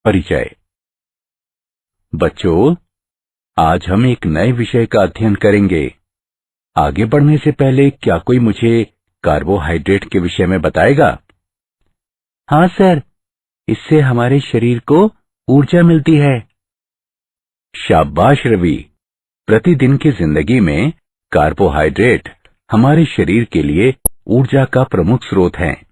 परिचय। बच्चों, आज हम एक नए विषय का अध्ययन करेंगे। आगे बढ़ने से पहले क्या कोई मुझे कार्बोहाइड्रेट के विषय में बताएगा? हाँ सर, इससे हमारे शरीर को ऊर्जा मिलती है। शाबाश रवि। प्रतिदिन की जिंदगी में कार्बोहाइड्रेट हमारे शरीर के लिए ऊर्जा का प्रमुख स्रोत हैं।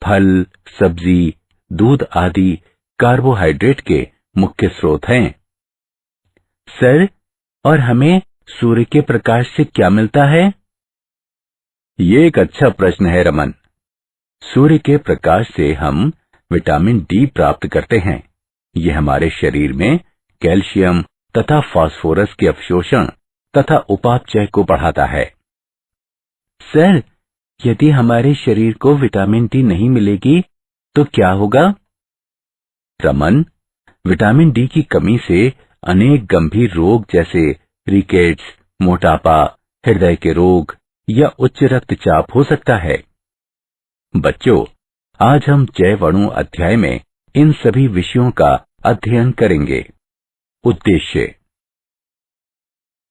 फल, सब्जी, दूध आदि कार्बोहाइड्रेट के मुख्य स्रोत हैं। सर, और हमें सूर्य के प्रकाश से क्या मिलता है? ये एक अच्छा प्रश्न है रमन। सूर्य के प्रकाश से हम विटामिन डी प्राप्त करते हैं। ये हमारे शरीर में कैल्शियम तथा फास्फोरस के अवशोषण तथा उपापचय को बढ़ाता है। सर, यदि हमारे शरीर को विटामिन डी नहीं मिलेगी तो क्या होगा? रमन, विटामिन डी की कमी से अनेक गंभीर रोग जैसे रिकेट्स, मोटापा, हृदय के रोग या उच्च रक्तचाप हो सकता है। बच्चों, आज हम जैव अणु अध्याय में इन सभी विषयों का अध्ययन करेंगे। उद्देश्य।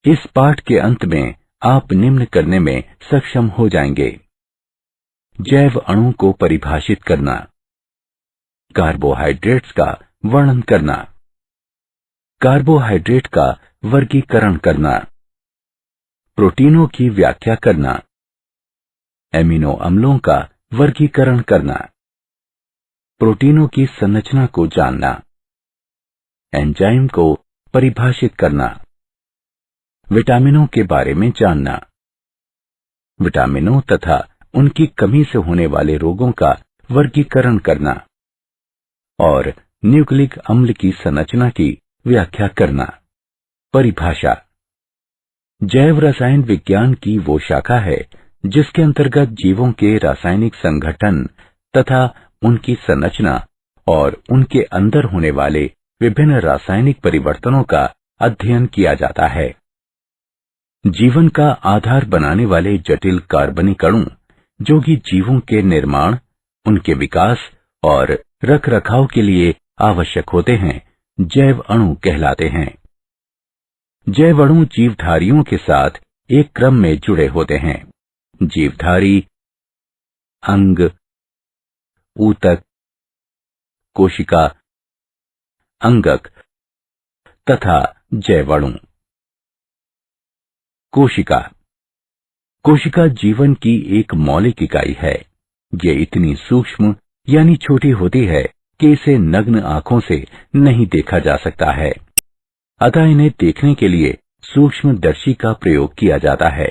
इस पाठ के अंत में आप निम्न करने में सक्षम हो जाएंगे। जैव अणु को परिभाषित करना, कार्बोहाइड्रेट्स का वर्णन करना, कार्बोहाइड्रेट का वर्गीकरण करना, प्रोटीनों की व्याख्या करना, एमिनो अम्लों का वर्गीकरण करना, प्रोटीनों की संरचना को जानना, एंजाइम को परिभाषित करना, विटामिनों के बारे में जानना, विटामिनों तथा उनकी कमी से होने वाले रोगों का वर्गीकरण करना और न्यूक्लिक अम्ल की संरचना की व्याख्या करना। परिभाषा। जैव रसायन विज्ञान की वो शाखा है जिसके अंतर्गत जीवों के रासायनिक संगठन तथा उनकी संरचना और उनके अंदर होने वाले विभिन्न रासायनिक परिवर्तनों का अध्ययन किया जाता है। जीवन का आधार बनाने वाले जटिल कार्बनिक अणु जो कि जीवों के निर्माण, उनके विकास और रखरखाव के लिए आवश्यक होते हैं, जैव अणु कहलाते हैं। जैव अणु जीवधारियों के साथ एक क्रम में जुड़े होते हैं। जीवधारी, अंग, ऊतक, कोशिका, अंगक तथा जैव अणु। कोशिका। कोशिका जीवन की एक मौलिक इकाई है। ये इतनी सूक्ष्म यानी छोटी होती है कि इसे नग्न आंखों से नहीं देखा जा सकता है, अतः इन्हें देखने के लिए सूक्ष्मदर्शी का प्रयोग किया जाता है।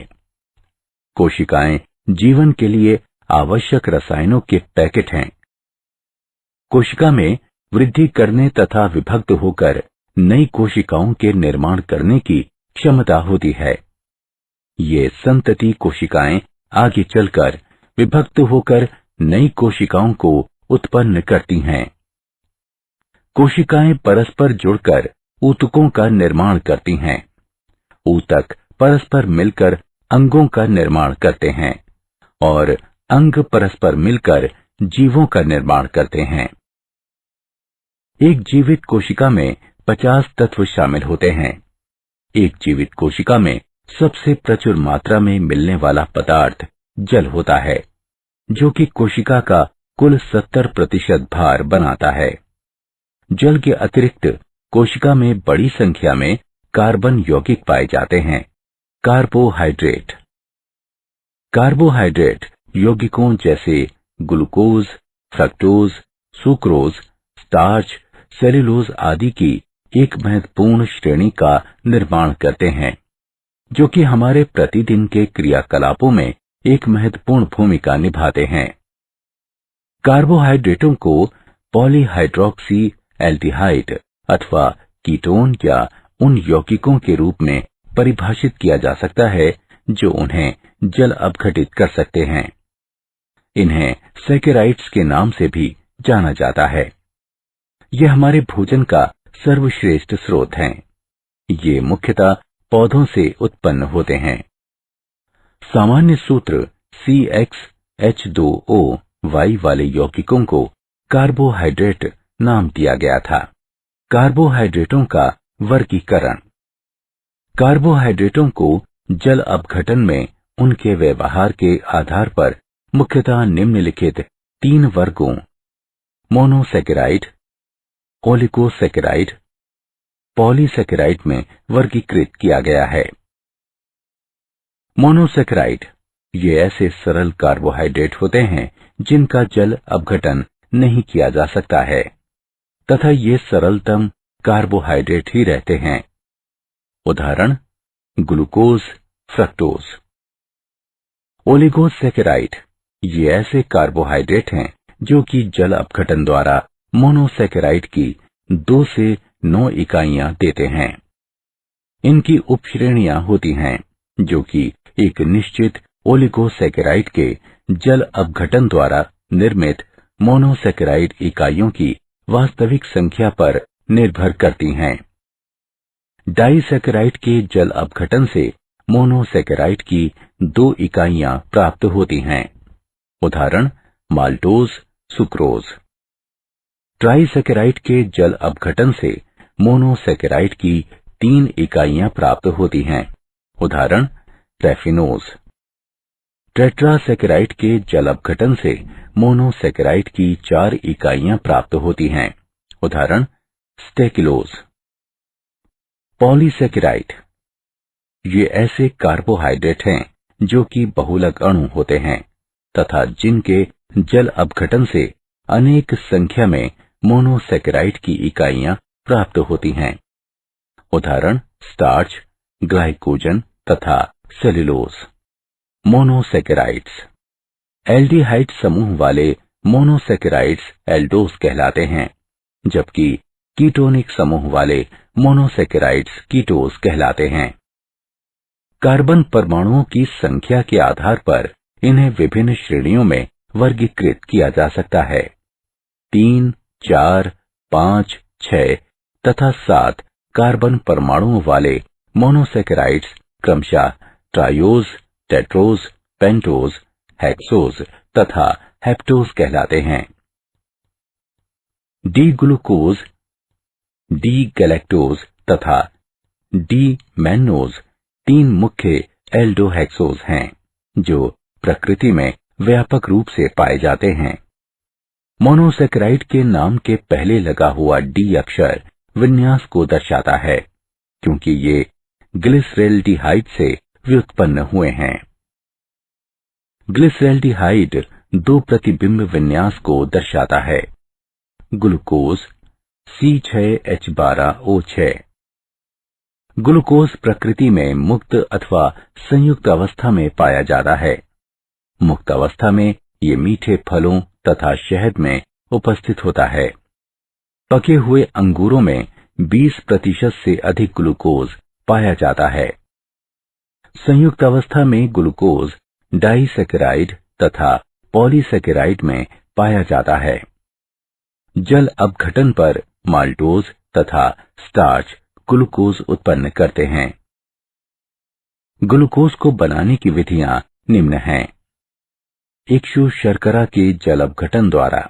कोशिकाएं जीवन के लिए आवश्यक रसायनों के पैकेट हैं। कोशिका में वृद्धि करने तथा विभक्त होकर नई कोशिकाओं के निर्माण करने की क्षमता होती है। ये संतति कोशिकाएं आगे चलकर विभक्त होकर नई कोशिकाओं को उत्पन्न करती हैं। कोशिकाएं परस्पर जुड़कर ऊतकों का निर्माण करती हैं। ऊतक परस्पर मिलकर अंगों का निर्माण करते हैं और अंग परस्पर मिलकर जीवों का निर्माण करते हैं। एक जीवित कोशिका में 50 तत्व शामिल होते हैं। एक जीवित कोशिका में सबसे प्रचुर मात्रा में मिलने वाला पदार्थ जल होता है, जो कि कोशिका का कुल 70% भार बनाता है। जल के अतिरिक्त कोशिका में बड़ी संख्या में कार्बन यौगिक पाए जाते हैं। कार्बोहाइड्रेट। कार्बोहाइड्रेट यौगिकों जैसे glucose, fructose, sucrose, starch, cellulose आदि की एक महत्वपूर्ण श्रेणी का निर्माण करते हैं, जो कि हमारे प्रतिदिन के क्रियाकलापों में एक महत्वपूर्ण भूमिका निभाते हैं। कार्बोहाइड्रेटों को पॉलीहाइड्रोक्सी एल्डिहाइड अथवा कीटोन या उन यौगिकों के रूप में परिभाषित किया जा सकता है जो उन्हें जल अपघटित कर सकते हैं। इन्हें सैकेराइड्स के नाम से भी जाना जाता है। ये हमारे भोजन का सर्वश्रेष्ठ स्रोत हैं। ये मुख्यतः पौधों से उत्पन्न होते हैं। सामान्य सूत्र CXH2O Y वाले यौगिकों को कार्बोहाइड्रेट नाम दिया गया था। कार्बोहाइड्रेटों का वर्गीकरण। कार्बोहाइड्रेटों को जल अपघटन में उनके व्यवहार के आधार पर मुख्यतः निम्नलिखित 3 वर्गों मोनोसैकेराइड, ओलिगोसैकेराइड, पॉलीसैकेराइड में वर्गीकृत किया गया है। मोनोसैकेराइड ये ऐसे सरल कार्बोहाइड्रेट होते हैं जिनका जल अपघटन नहीं किया जा सकता है तथा ये सरलतम कार्बोहाइड्रेट ही रहते हैं। उदाहरण ग्लूकोज, फ्रक्टोज। ओलिगोसैकेराइड ये ऐसे कार्बोहाइड्रेट हैं जो कि जल अपघटन द्वारा मोनोसैकेराइड की 2 से 9 इकाइयां देते हैं। इनकी उपश्रेणियां होती हैं जो कि एक निश्चित ओलिगोसैकेराइड के जल अपघटन द्वारा निर्मित मोनोसैकेराइड इकाइयों की वास्तविक संख्या पर निर्भर करती हैं। डाइसैकेराइड के जल अपघटन से मोनोसैकेराइड की 2 इकाइयां प्राप्त होती हैं। उदाहरण माल्टोज, सुक्रोज। ट्राइसैकेराइड के जल अपघटन से मोनोसैकेराइड की 3 इकाइयां प्राप्त होती हैं। उदाहरण रैफिनोज। टेट्रासैकेराइड के जल अपघटन से मोनोसैकेराइड की 4 इकाइयां प्राप्त होती हैं। उदाहरण स्टेकिलोज। पॉलीसैकेराइड ये ऐसे कार्बोहाइड्रेट हैं जो कि बहुलक अणु होते हैं तथा जिनके जल अपघटन से अनेक संख्या में मोनोसैकेराइड की इकाइयां प्राप्त होती हैं। उदाहरण स्टार्च, ग्लाइकोजन तथा सेल्यूलोज। मोनोसैकेराइड्स। एल्डिहाइड समूह वाले मोनोसैकेराइड्स एल्डोज कहलाते हैं, जबकि कीटोनिक समूह वाले मोनोसैकेराइड्स कीटोज कहलाते हैं। कार्बन परमाणुओं की संख्या के आधार पर इन्हें विभिन्न श्रेणियों में वर्गीकृत किया जा सकता है। 3, 4, 5, 6 तथा 7 कार्बन परमाणुओं वाले मोनोसैकेराइड्स क्रमशः ट्रायोज, टेट्रोज, पेंटोज, हेक्सोज तथा हेप्टोज कहलाते हैं। डी ग्लूकोज, डी गैलेक्टोज तथा डी मैन्नोज 3 मुख्य एल्डोहेक्सोज हैं जो प्रकृति में व्यापक रूप से पाए जाते हैं। मोनोसैकेराइड के नाम के पहले लगा हुआ डी अक्षर विन्यास को दर्शाता है क्योंकि ये ग्लिसरैल्डिहाइड से व्युत्पन्न हुए हैं। ग्लिसरैल्डिहाइड 2 प्रतिबिंब विन्यास को दर्शाता है। Glucose C6H12O6। ग्लूकोज प्रकृति में मुक्त अथवा संयुक्त अवस्था में पाया जाता है। मुक्त अवस्था में ये मीठे फलों तथा शहद में उपस्थित होता है। पके हुए अंगूरों में 20% से अधिक ग्लूकोज पाया जाता है। संयुक्त अवस्था में ग्लूकोज डाइसैकेराइड तथा पॉलीसैकेराइड में पाया जाता है। जल अपघटन पर माल्टोज तथा स्टार्च ग्लूकोज उत्पन्न करते हैं। ग्लूकोज को बनाने की विधियां निम्न हैं। इक्षु शर्करा के जल अपघटन द्वारा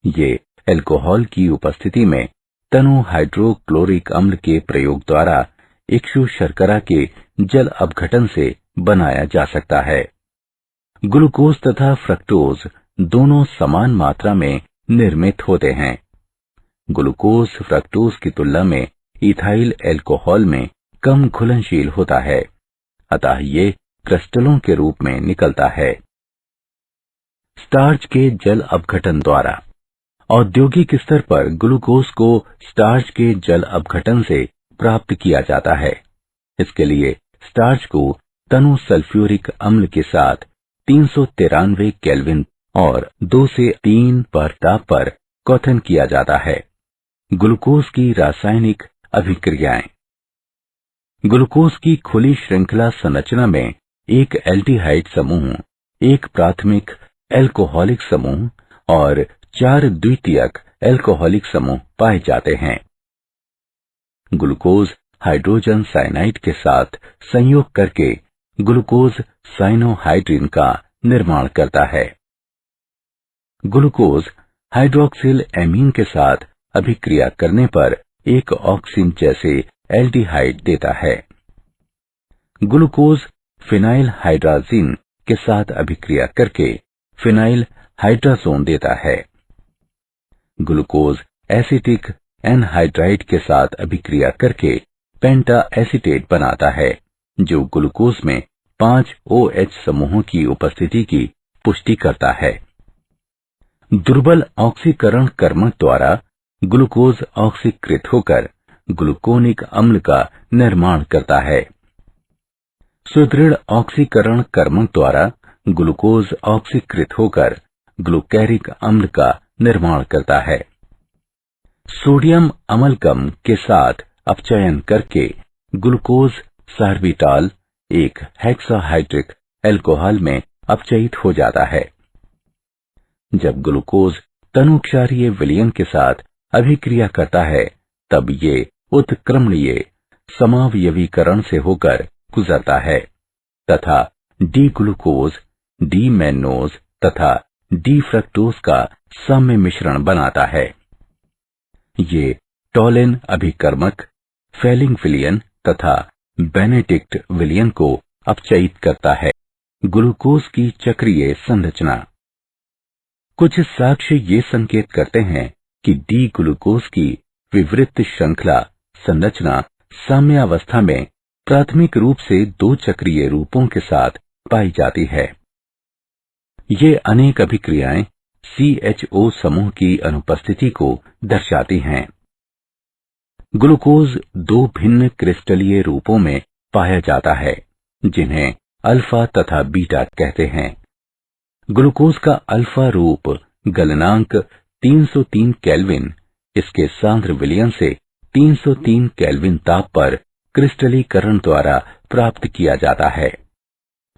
ये अल्कोहल की उपस्थिति में तनु हाइड्रोक्लोरिक अम्ल के प्रयोग द्वारा इक्षु शर्करा के जल अपघटन से बनाया जा सकता है। ग्लूकोज तथा फ्रक्टोज दोनों समान मात्रा में निर्मित होते हैं। ग्लूकोज फ्रक्टोज की तुलना में इथाइल अल्कोहल में कम घुलनशील होता है, अतः ये क्रिस्टलों के रूप में निकलता है। स्टार्च के जल अपघटन द्वारा औद्योगिक स्तर पर ग्लूकोज को स्टार्च के जल अपघटन से प्राप्त किया जाता है। इसके लिए स्टार्च को तनु सल्फ्यूरिक अम्ल के साथ 393 केल्विन और 2 से 3 bar ताप पर क्वथन किया जाता है। ग्लूकोज की रासायनिक अभिक्रियाएं। ग्लूकोज की खुली श्रृंखला संरचना में एक एल्डिहाइड समूह, एक प्राथमिक एल्कोहलिक समूह और 4 द्वितीयक एल्कोहलिक समूह पाए जाते हैं। ग्लूकोज हाइड्रोजन साइनाइड के साथ संयोग करके ग्लूकोज साइनोहाइड्रिन का निर्माण करता है। ग्लूकोज हाइड्रोक्सिल एमीन के साथ अभिक्रिया करने पर एक ऑक्सीन जैसे एल्डिहाइड देता है। ग्लूकोज फिनाइल हाइड्राजीन के साथ अभिक्रिया करके फिनाइल हाइड्राजोन देता है। ग्लूकोज एसिटिक एनहाइड्राइड के साथ अभिक्रिया करके पेंटा एसीटेट बनाता है, जो ग्लूकोज में 5 OH समूहों की उपस्थिति की पुष्टि करता है। दुर्बल ऑक्सीकरण कर्मक द्वारा ग्लूकोज ऑक्सीकृत होकर ग्लूकोनिक अम्ल का निर्माण करता है। सुदृढ़ ऑक्सीकरण कर्मक द्वारा ग्लूकोज ऑक्सीकृत होकर ग्लूकेरिक अम्ल का निर्माण करता है। सोडियम अमलगम के साथ अपचयन करके ग्लूकोज सार्बिटॉल एक हेक्साहाइड्रिक अल्कोहल में अपचयित हो जाता है। जब ग्लूकोज तनुक्षारीय विलयन के साथ अभिक्रिया करता है, तब ये उत्क्रमणीय समावयवीकरण से होकर गुजरता है तथा डी ग्लूकोज, डी मैन्नोज तथा डी फ्रक्टोज का साम्य मिश्रण बनाता है। ये टॉलिन अभिकर्मक, फेलिंग विलयन तथा बेनेडिक्ट विलयन को अपचयित करता है। ग्लूकोज की चक्रीय संरचना। कुछ साक्ष्य ये संकेत करते हैं कि डी ग्लूकोज की विवृत श्रृंखला संरचना साम्यावस्था में प्राथमिक रूप से 2 चक्रीय रूपों के साथ पाई जाती है। ये अनेक अभिक्रियाएं CHO समूह की अनुपस्थिति को दर्शाती हैं। ग्लूकोज 2 भिन्न क्रिस्टलीय रूपों में पाया जाता है, जिन्हें अल्फा तथा बीटा कहते हैं। ग्लूकोज का अल्फा रूप गलनांक 303 केल्विन, इसके सांद्र विलयन से 303 केल्विन ताप पर क्रिस्टलीकरण द्वारा प्राप्त किया जाता है,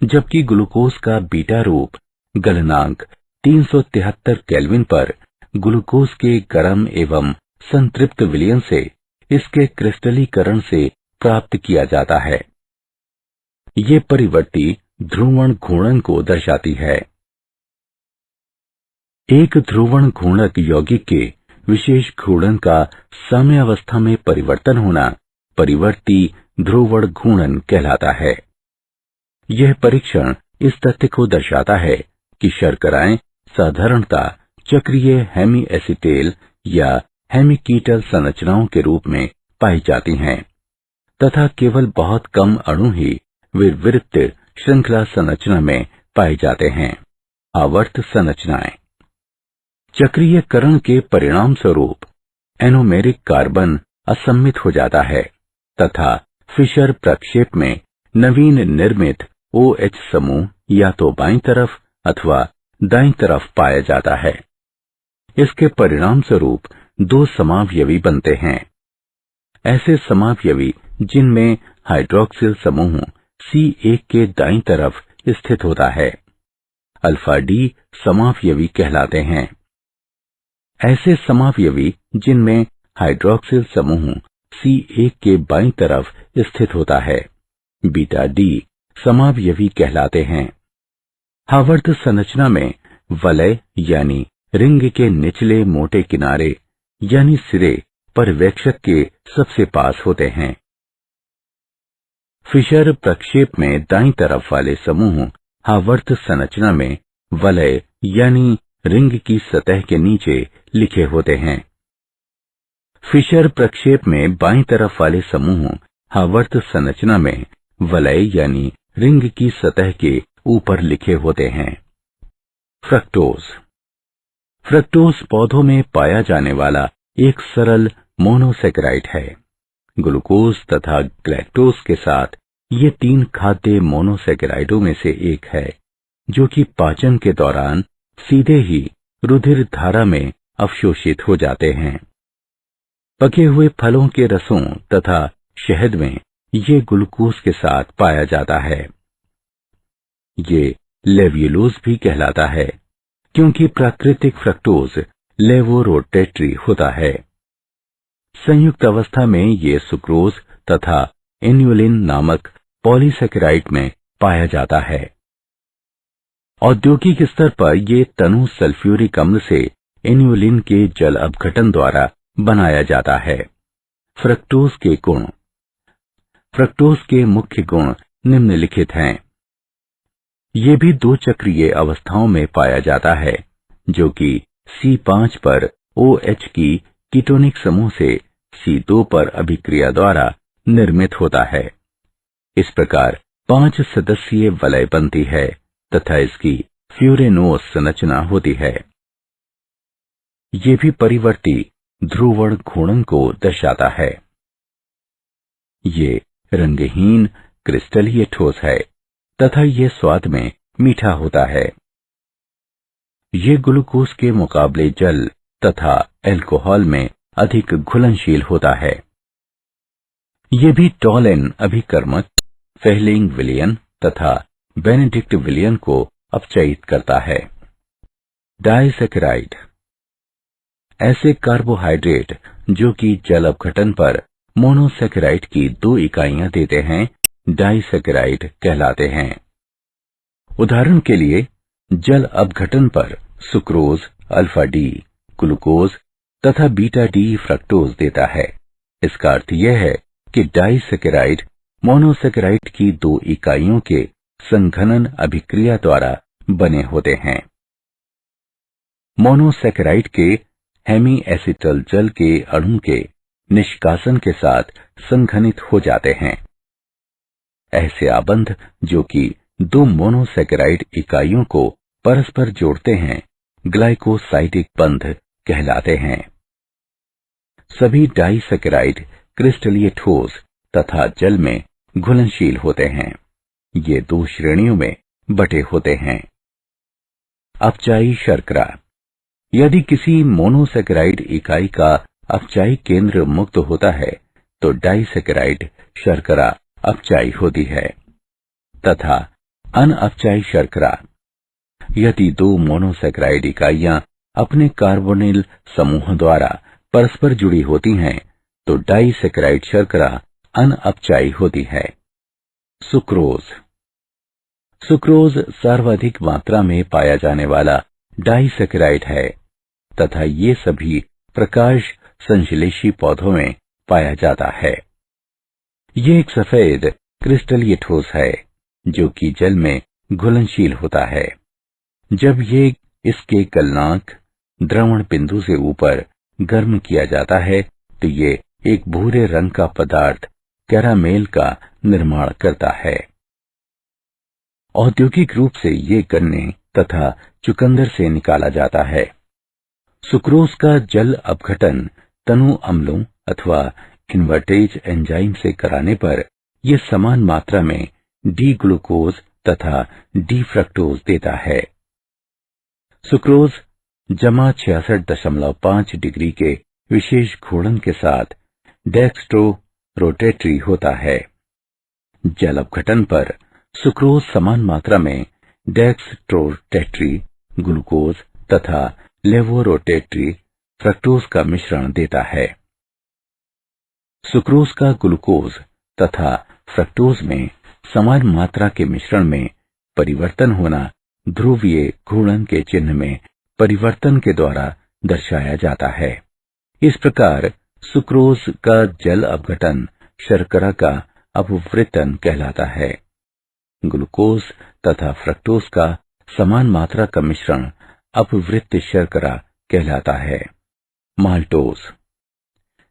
जबकि ग्लूकोज का बीटा रूप गलनांक 373 केल्विन पर ग्लूकोज के गर्म एवं संतृप्त विलयन से इसके क्रिस्टलीकरण से प्राप्त किया जाता है। ये परिवर्ती ध्रुवण घूर्णन को दर्शाती है। एक ध्रुवण घूर्णक यौगिक के विशेष घूर्णन का साम्यावस्था में परिवर्तन होना परिवर्ती ध्रुवण घूर्णन कहलाता है। यह परीक्षण इस तथ्य को दर्शाता है कि शर्कराएं साधारणतः चक्रीय हेमी एसिटेल या हेमिकीटल संरचनाओं के रूप में पाई जाती हैं तथा केवल बहुत कम अणु ही विवृत श्रृंखला संरचना में पाए जाते हैं। आवर्त संरचनाएं। चक्रीयकरण के परिणाम स्वरूप एनोमेरिक कार्बन असम्मित हो जाता है तथा फिशर प्रक्षेप में नवीन निर्मित OH समूह या तो बाईं तरफ अथवा दाईं तरफ पाया जाता है। इसके परिणाम स्वरूप 2 समावयवी बनते हैं। ऐसे समावयवी जिनमें हाइड्रोक्सिल समूह C1 के दाईं तरफ स्थित होता है, अल्फा डी समावयवी कहलाते हैं। ऐसे समावयवी जिनमें हाइड्रोक्सिल समूह C1 के बाईं तरफ स्थित होता है, बीटा डी समावयवी कहलाते हैं। आवर्त संरचना में वलय यानी रिंग के निचले मोटे किनारे यानी सिरे पर्यवेक्षक के सबसे पास होते हैं। फिशर प्रक्षेप में दाईं तरफ वाले समूह आवर्त संरचना में वलय यानी रिंग की सतह के नीचे लिखे होते हैं। फिशर प्रक्षेप में बाईं तरफ वाले समूह आवर्त संरचना में वलय यानी रिंग की सतह के ऊपर लिखे होते हैं। फ्रक्टोज। फ्रक्टोज पौधों में पाया जाने वाला एक सरल मोनोसेकेराइड है। ग्लूकोज तथा ग्लैक्टोज के साथ ये 3 खाद्य मोनोसेकेराइडों में से एक है, जो कि पाचन के दौरान सीधे ही रुधिर धारा में अवशोषित हो जाते हैं। पके हुए फलों के रसों तथा शहद में ये ग्लूकोज के साथ पाया जाता है। ये लेव्युलोज भी कहलाता है, क्योंकि प्राकृतिक फ्रक्टोज लेवोरोटेटरी होता है। संयुक्त अवस्था में ये सुक्रोज तथा इन्युलिन नामक पॉलीसेकेराइड में पाया जाता है। औद्योगिक स्तर पर ये तनु सल्फ्यूरिक अम्ल से इन्युलिन के जल अपघटन द्वारा बनाया जाता है। फ्रक्टोज के गुण। फ्रक्टोज के मुख्य गुण निम्नलिखित हैं। ये भी 2 चक्रीय अवस्थाओं में पाया जाता है, जो कि C5 पर OH की कीटोनिक समूह से C2 पर अभिक्रिया द्वारा निर्मित होता है। इस प्रकार 5 सदस्यीय वलय बनती है तथा इसकी फ्यूरेनोस संरचना होती है। ये भी परिवर्ती ध्रुवण घूर्णन को दर्शाता है। ये रंगहीन क्रिस्टलीय ठोस है तथा ये स्वाद में मीठा होता है। ये ग्लूकोज के मुकाबले जल तथा अल्कोहल में अधिक घुलनशील होता है। ये भी टॉलेन अभिकर्मक, फेहलिंग विलयन तथा बेनेडिक्ट विलयन को अपचयित करता है। डाइसैकेराइड। ऐसे कार्बोहाइड्रेट जो कि जल अपघटन पर मोनोसैकेराइड की 2 इकाइयां देते हैं, डाइसैकेराइड कहलाते हैं। उदाहरण के लिए जल अपघटन पर सुक्रोज अल्फा डी ग्लूकोज तथा बीटा डी फ्रक्टोज देता है। इसका अर्थ यह है कि डाइसैकेराइड मोनोसैकेराइड की 2 इकाइयों के संघनन अभिक्रिया द्वारा बने होते हैं। मोनोसैकेराइड के हेमी एसिटल जल के अणु के निष्कासन के साथ संघनित हो जाते हैं। ऐसे आबंध जो कि 2 मोनोसैकेराइड इकाइयों को परस्पर जोड़ते हैं, ग्लाइकोसाइडिक बंध कहलाते हैं। सभी डाइसैकेराइड क्रिस्टलीय ठोस तथा जल में घुलनशील होते हैं। ये 2 श्रेणियों में बटे होते हैं। अपचायी शर्करा। यदि किसी मोनोसैकेराइड इकाई का अपचायी केंद्र मुक्त होता है तो डाइसैकेराइड शर्करा अपचायी होती है तथा अनअपचायी शर्करा। यदि 2 मोनोसैकेराइड इकाइयां अपने कार्बोनिल समूह द्वारा परस्पर जुड़ी होती हैं तो डाइसैकेराइड शर्करा अनअपचायी होती है। सुक्रोज। सुक्रोज सर्वाधिक मात्रा में पाया जाने वाला डाइसैकेराइड है तथा ये सभी प्रकाश संश्लेषी पौधों में पाया जाता है। ये एक सफेद क्रिस्टलीय ठोस है जो कि जल में घुलनशील होता है। जब ये इसके गलनांक द्रवण बिंदु से ऊपर गर्म किया जाता है तो ये एक भूरे रंग का पदार्थ कैरामेल का निर्माण करता है। औद्योगिक रूप से ये गन्ने तथा चुकंदर से निकाला जाता है। सुक्रोज का जल अपघटन तनु अम्लों अथवा इन्वर्टेज एंजाइम से कराने पर यह समान मात्रा में डी ग्लूकोज तथा डी फ्रक्टोज देता है। सुक्रोज जमा 66.5 डिग्री के विशेष घूर्णन के साथ डेक्स्ट्रो रोटेटरी होता है। जल अपघटन पर सुक्रोज समान मात्रा में डेक्स्ट्रोटेटरी ग्लूकोज तथा लेवोरोटेटरी फ्रक्टोज का मिश्रण देता है। सुक्रोज का ग्लूकोज तथा फ्रक्टोज में समान मात्रा के मिश्रण में परिवर्तन होना ध्रुवीय घूर्णन के चिन्ह में परिवर्तन के द्वारा दर्शाया जाता है। इस प्रकार सुक्रोज का जल अपघटन शर्करा का अपवृतन कहलाता है। ग्लूकोज तथा फ्रक्टोज का समान मात्रा का मिश्रण अपवृत्त शर्करा कहलाता है। माल्टोज।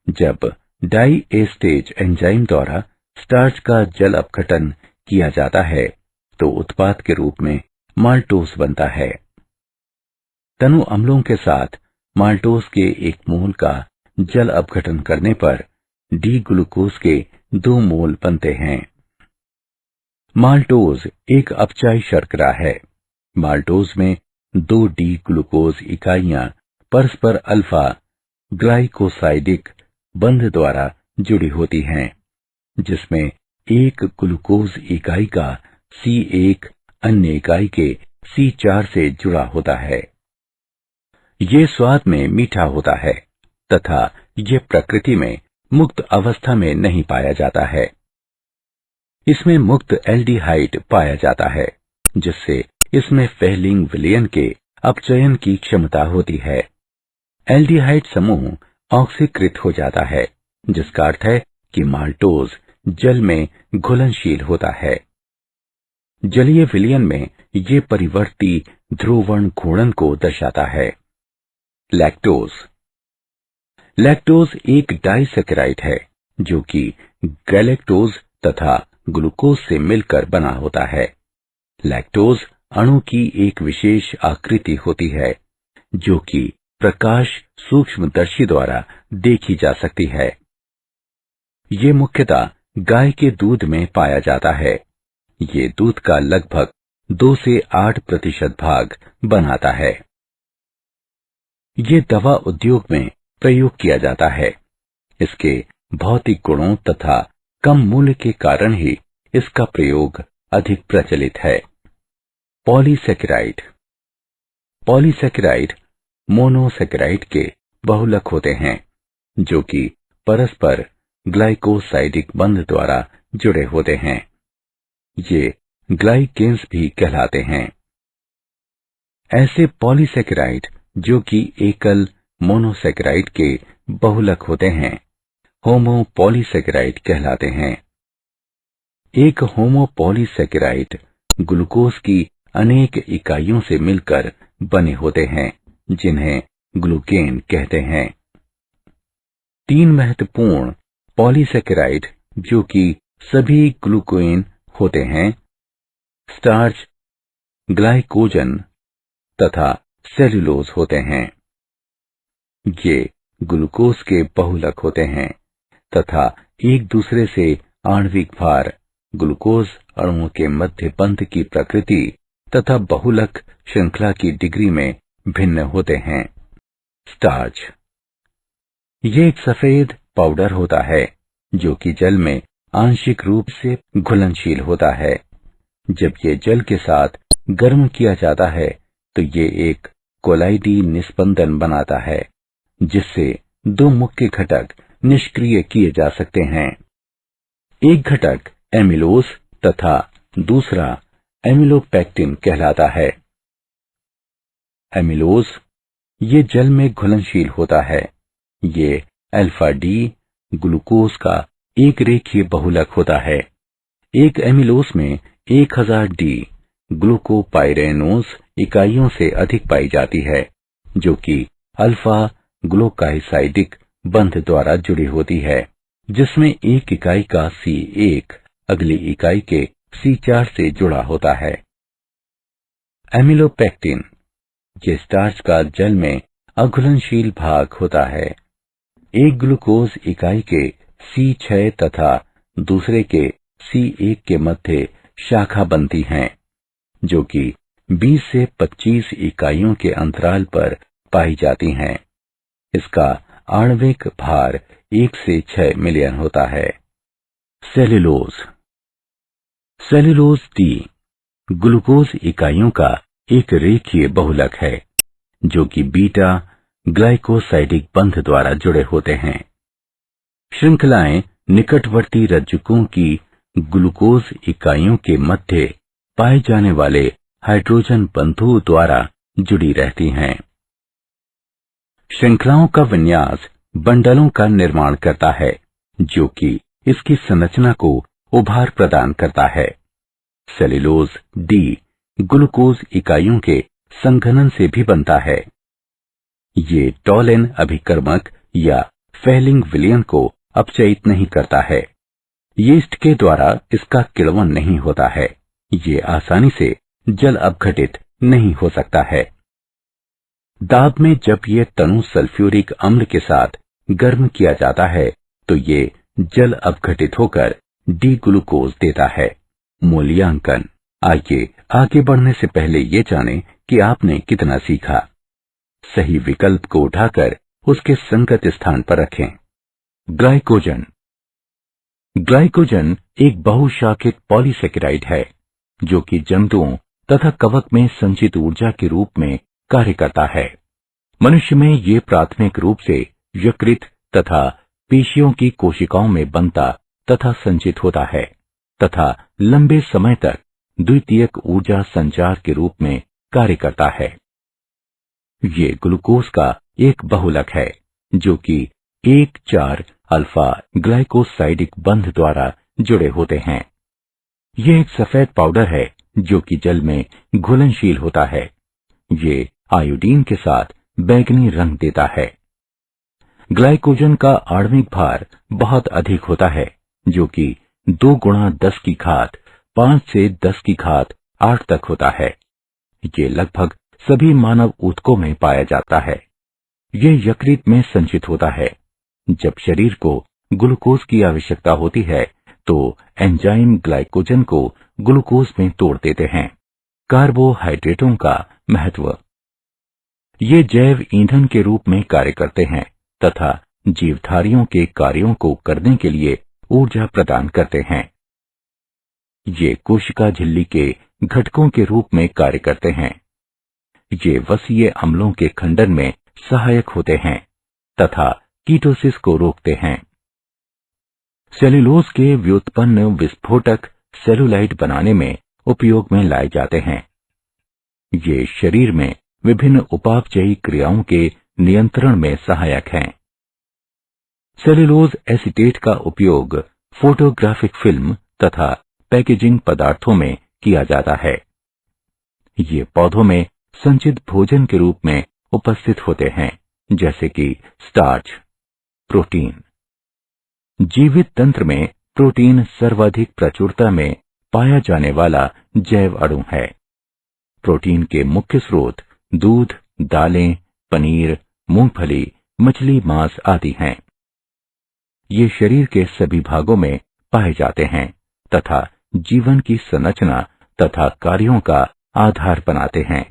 जब डाइएस्टेज एंजाइम द्वारा स्टार्च का जल अपघटन किया जाता है तो उत्पाद के रूप में माल्टोज बनता है। तनु अम्लों के साथ माल्टोज के एक मोल का जल अपघटन करने पर डी ग्लूकोज के 2 मोल बनते हैं। माल्टोज एक अपचायी शर्करा है। माल्टोज में 2 डी ग्लूकोज इकाइयां परस्पर अल्फा ग्लाइकोसाइडिक बंध द्वारा जुड़ी होती हैं, जिसमें एक ग्लूकोज इकाई का C1 अन्य इकाई के C4 से जुड़ा होता है। ये स्वाद में मीठा होता है तथा ये प्रकृति में मुक्त अवस्था में नहीं पाया जाता है। इसमें मुक्त एल्डिहाइड पाया जाता है, जिससे इसमें फेहलिंग विलयन के अपचयन की क्षमता होती है। एल्डिहाइड समूह ऑक्सीकृत हो जाता है, जिसका अर्थ है कि माल्टोज जल में घुलनशील होता है। जलीय विलयन में ये परिवर्ती ध्रुवण घूर्णन को दर्शाता है। लैक्टोज। लैक्टोज एक डाइसैकेराइड है जो कि गैलेक्टोज तथा ग्लूकोज से मिलकर बना होता है। लैक्टोज अणु की एक विशेष आकृति होती है जो कि प्रकाश सूक्ष्मदर्शी द्वारा देखी जा सकती है। ये मुख्यतः गाय के दूध में पाया जाता है। ये दूध का लगभग 2 से 8% भाग बनाता है। ये दवा उद्योग में प्रयोग किया जाता है। इसके भौतिक गुणों तथा कम मूल्य के कारण ही इसका प्रयोग अधिक प्रचलित है। पॉलीसैकेराइड। पॉलीसैकेराइड मोनोसैकेराइड के बहुलक होते हैं जो कि परस्पर ग्लाइकोसाइडिक बंध द्वारा जुड़े होते हैं। ये ग्लाइकेन्स भी कहलाते हैं। ऐसे पॉलीसैकेराइड जो कि एकल मोनोसैकेराइड के बहुलक होते हैं होमोपॉलीसैकेराइड कहलाते हैं। एक होमोपॉलीसैकेराइड ग्लूकोज की अनेक इकाइयों से मिलकर बने होते हैं जिन्हें ग्लूकेन कहते हैं। 3 महत्वपूर्ण पॉलीसैकेराइड जो कि सभी ग्लूकेन होते हैं, स्टार्च, ग्लाइकोजन तथा सेल्यूलोज होते हैं। ये ग्लूकोज के बहुलक होते हैं तथा एक दूसरे से आणविक भार, ग्लूकोज अणुओं के मध्य बंध की प्रकृति तथा बहुलक श्रृंखला की डिग्री में भिन्न होते हैं। स्टार्च। ये एक सफेद पाउडर होता है जो कि जल में आंशिक रूप से घुलनशील होता है। जब ये जल के साथ गर्म किया जाता है तो ये एक कोलाइडी निस्पंदन बनाता है जिससे 2 मुख्य घटक निष्क्रिय किए जा सकते हैं। एक घटक एमिलोज तथा दूसरा एमिलोपेक्टिन कहलाता है। एमिलोज ये जल में घुलनशील होता है। ये अल्फा डी ग्लूकोज का एक रेखीय बहुलक होता है। एक एमिलोज में 1000 डी ग्लूकोपाइरेनोज इकाइयों से अधिक पाई जाती है जो कि अल्फा ग्लूकाइसाइडिक बंध द्वारा जुड़ी होती है, जिसमें एक इकाई का C1 अगली इकाई के C4 से जुड़ा होता है। एमिलोपेक्टिन ये स्टार्च का जल में अघुलनशील भाग होता है। एक ग्लूकोज इकाई के C6 तथा दूसरे के C1 के मध्य शाखा बनती हैं जो कि 20 से 25 इकाइयों के अंतराल पर पाई जाती हैं। इसका आणविक भार 1 से 6 मिलियन होता है। सेल्यूलोज। सेल्यूलोज डी ग्लूकोज इकाइयों का एक रेखीय बहुलक है जो कि बीटा ग्लाइकोसाइडिक बंध द्वारा जुड़े होते हैं। श्रृंखलाएं निकटवर्ती रज्जुकों की ग्लूकोज इकाइयों के मध्य पाए जाने वाले हाइड्रोजन बंधुओं द्वारा जुड़ी रहती हैं। श्रृंखलाओं का विन्यास बंडलों का निर्माण करता है जो कि इसकी संरचना को उभार प्रदान करता है। सेल्यूलोज डी ग्लूकोज इकाइयों के संघनन से भी बनता है। ये टॉलिन अभिकर्मक या फेलिंग विलयन को अपचयित नहीं करता है। यीस्ट के द्वारा इसका किण्वन नहीं होता है। ये आसानी से जल अपघटित नहीं हो सकता है। दाब में जब ये तनु सल्फ्यूरिक अम्ल के साथ गर्म किया जाता है तो ये जल अपघटित होकर डी ग्लूकोज देता है। मूल्यांकन। आइए आगे बढ़ने से पहले ये जानें कि आपने कितना सीखा। सही विकल्प को उठाकर उसके संगत स्थान पर रखें। ग्लाइकोजन। ग्लाइकोजन एक बहुशाखित पॉलीसैकेराइड है जो कि जंतुओं तथा कवक में संचित ऊर्जा के रूप में कार्य करता है। मनुष्य में ये प्राथमिक रूप से यकृत तथा पेशियों की कोशिकाओं में बनता तथा संचित होता है तथा लंबे समय तक द्वितीयक ऊर्जा संचार के रूप में कार्य करता है। ये ग्लूकोज का एक बहुलक है जो कि 1,4 अल्फा ग्लाइकोसाइडिक बंध द्वारा जुड़े होते हैं। यह एक सफेद पाउडर है जो कि जल में घुलनशील होता है। ये आयोडीन के साथ बैंगनी रंग देता है। ग्लाइकोजन का आणविक भार बहुत अधिक होता है, जो कि 2 गुणा 10 की घात 5 से 10 की घात 8 तक होता है। ये लगभग सभी मानव ऊतकों में पाया जाता है। यह यकृत में संचित होता है। जब शरीर को ग्लूकोज की आवश्यकता होती है तो एंजाइम ग्लाइकोजन को ग्लूकोज में तोड़ देते हैं। कार्बोहाइड्रेटों का महत्व। ये जैव ईंधन के रूप में कार्य करते हैं तथा जीवधारियों के कार्यों को करने के लिए ऊर्जा प्रदान करते हैं। ये कोशिका झिल्ली के घटकों के रूप में कार्य करते हैं। ये वसीय अम्लों के खंडन में सहायक होते हैं तथा कीटोसिस को रोकते हैं। सेल्यूलोज के व्युत्पन्न विस्फोटक सेलुलाइट बनाने में उपयोग में लाए जाते हैं। ये शरीर में विभिन्न उपापचयी क्रियाओं के नियंत्रण में सहायक हैं। सेल्यूलोज एसीटेट का उपयोग फोटोग्राफिक फिल्म तथा पैकेजिंग पदार्थों में किया जाता है। ये पौधों में संचित भोजन के रूप में उपस्थित होते हैं, जैसे कि स्टार्च, प्रोटीन। जीवित तंत्र में प्रोटीन सर्वाधिक प्रचुरता में पाया जाने वाला जैव अणु है। प्रोटीन के मुख्य स्रोत दूध, दालें, पनीर, मूंगफली, मछली, मांस आदि हैं। ये शरीर के सभी भागों में पाए जाते हैं तथा जीवन की संरचना तथा कार्यों का आधार बनाते हैं।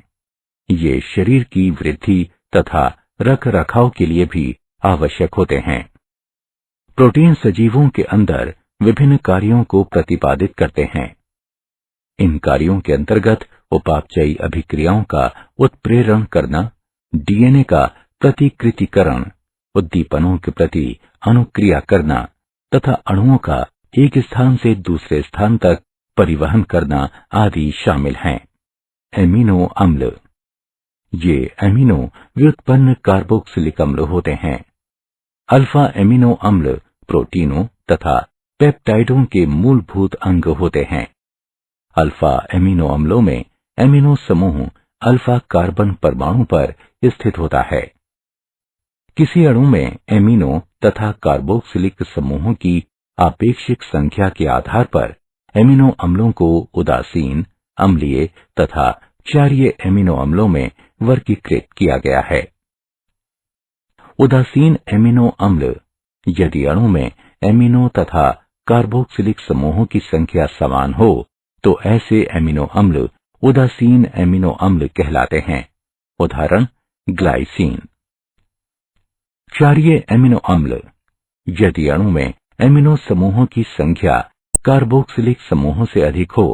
ये शरीर की वृद्धि तथा रख रखाव के लिए भी आवश्यक होते हैं। प्रोटीन सजीवों के अंदर विभिन्न कार्यों को प्रतिपादित करते हैं। इन कार्यों के अंतर्गत उपापचयी अभिक्रियाओं का उत्प्रेरण करना, डीएनए का प्रतिकृतिकरण, उद्दीपनों के प्रति अनुक्रिया करना तथा अणुओं का एक स्थान से दूसरे स्थान तक परिवहन करना आदि शामिल हैं। एमिनो अम्ल। ये एमिनो व्युत्पन्न कार्बोक्सिलिक अम्ल होते हैं। अल्फा एमिनो अम्ल प्रोटीनों तथा पेप्टाइडों के मूलभूत अंग होते हैं। अल्फा एमिनो अम्लों में एमिनो समूह अल्फा कार्बन परमाणु पर स्थित होता है। किसी अणु में एमिनो तथा कार्बोक्सिलिक समूहों की आपेक्षिक संख्या के आधार पर एमिनो अम्लों को उदासीन, अम्लीय तथा क्षारीय एमिनो अम्लों में वर्गीकृत किया गया है। उदासीन एमिनो अम्ल। यदि अणु में एमिनो तथा कार्बोक्सिलिक समूहों की संख्या समान हो तो ऐसे एमिनो अम्ल उदासीन एमिनो अम्ल कहलाते हैं। उदाहरण ग्लाइसीन। क्षारीय एमिनो अम्ल। यदि अणु में एमिनो समूहों की संख्या कार्बोक्सिलिक समूहों से अधिक हो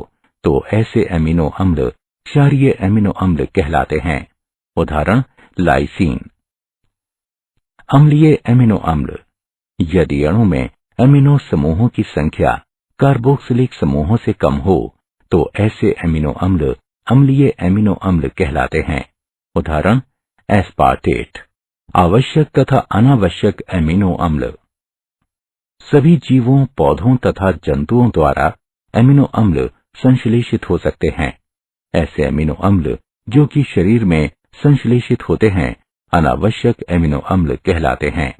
तो ऐसे एमिनो अम्ल क्षारीय एमिनो अम्ल कहलाते हैं। उदाहरण लाइसीन। अम्लीय एमिनो अम्ल। यदि अणु में एमिनो समूहों की संख्या कार्बोक्सिलिक समूहों से कम हो तो ऐसे एमिनो अम्ल अम्लीय एमिनो अम्ल कहलाते हैं। उदाहरण एस्पार्टेट। आवश्यक तथा अनावश्यक एमिनो अम्ल। सभी जीवों, पौधों तथा जंतुओं द्वारा एमिनो अम्ल संश्लेषित हो सकते हैं। ऐसे एमिनो अम्ल जो कि शरीर में संश्लेषित होते हैं अनावश्यक एमिनो अम्ल कहलाते हैं।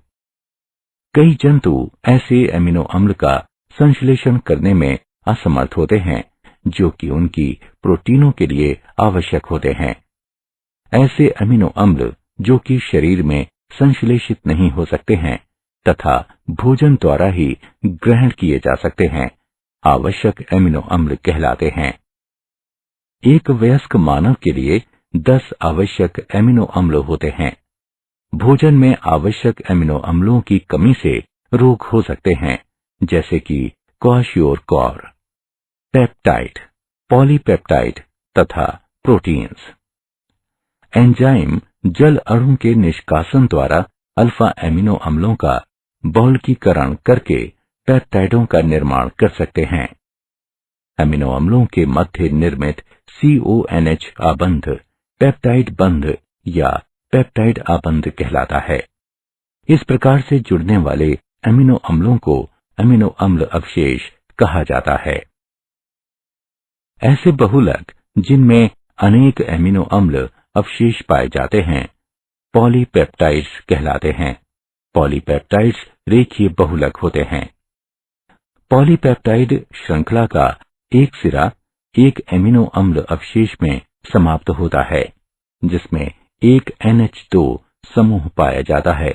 कई जंतु ऐसे एमिनो अम्ल का संश्लेषण करने में असमर्थ होते हैं जो कि उनकी प्रोटीनों के लिए आवश्यक होते हैं। ऐसे एमिनो अम्ल जो कि शरीर में संश्लेषित नहीं हो सकते हैं तथा भोजन द्वारा ही ग्रहण किए जा सकते हैं, आवश्यक एमिनो अम्ल कहलाते हैं। एक वयस्क मानव के लिए 10 आवश्यक एमिनो अम्ल होते हैं। भोजन में आवश्यक एमिनो अम्लों की कमी से रोग हो सकते हैं, जैसे कि क्वाशियोरकॉर, पेप्टाइड, पॉलीपेप्टाइड तथा प्रोटीन्स। एंजाइम जल अणु के निष्कासन द्वारा अल्फा एमिनो अम्लों का बहुलकीकरण करके पेप्टाइडों का निर्माण कर सकते हैं। एमिनो अम्लों के मध्य निर्मित CONH आबंध पेप्टाइड बंध या पेप्टाइड आबंध कहलाता है। इस प्रकार से जुड़ने वाले एमिनो अम्लों को एमिनो अम्ल अवशेष कहा जाता है। ऐसे बहुलक जिनमें अनेक एमिनो अम्ल अवशेष पाए जाते हैं पॉलीपेप्टाइड्स कहलाते हैं। पॉलीपेप्टाइड्स रेखीय बहुलक होते हैं। पॉलीपेप्टाइड श्रृंखला का एक सिरा एक एमिनो अम्ल अवशेष में समाप्त होता है, जिसमें एक NH2 समूह पाया जाता है,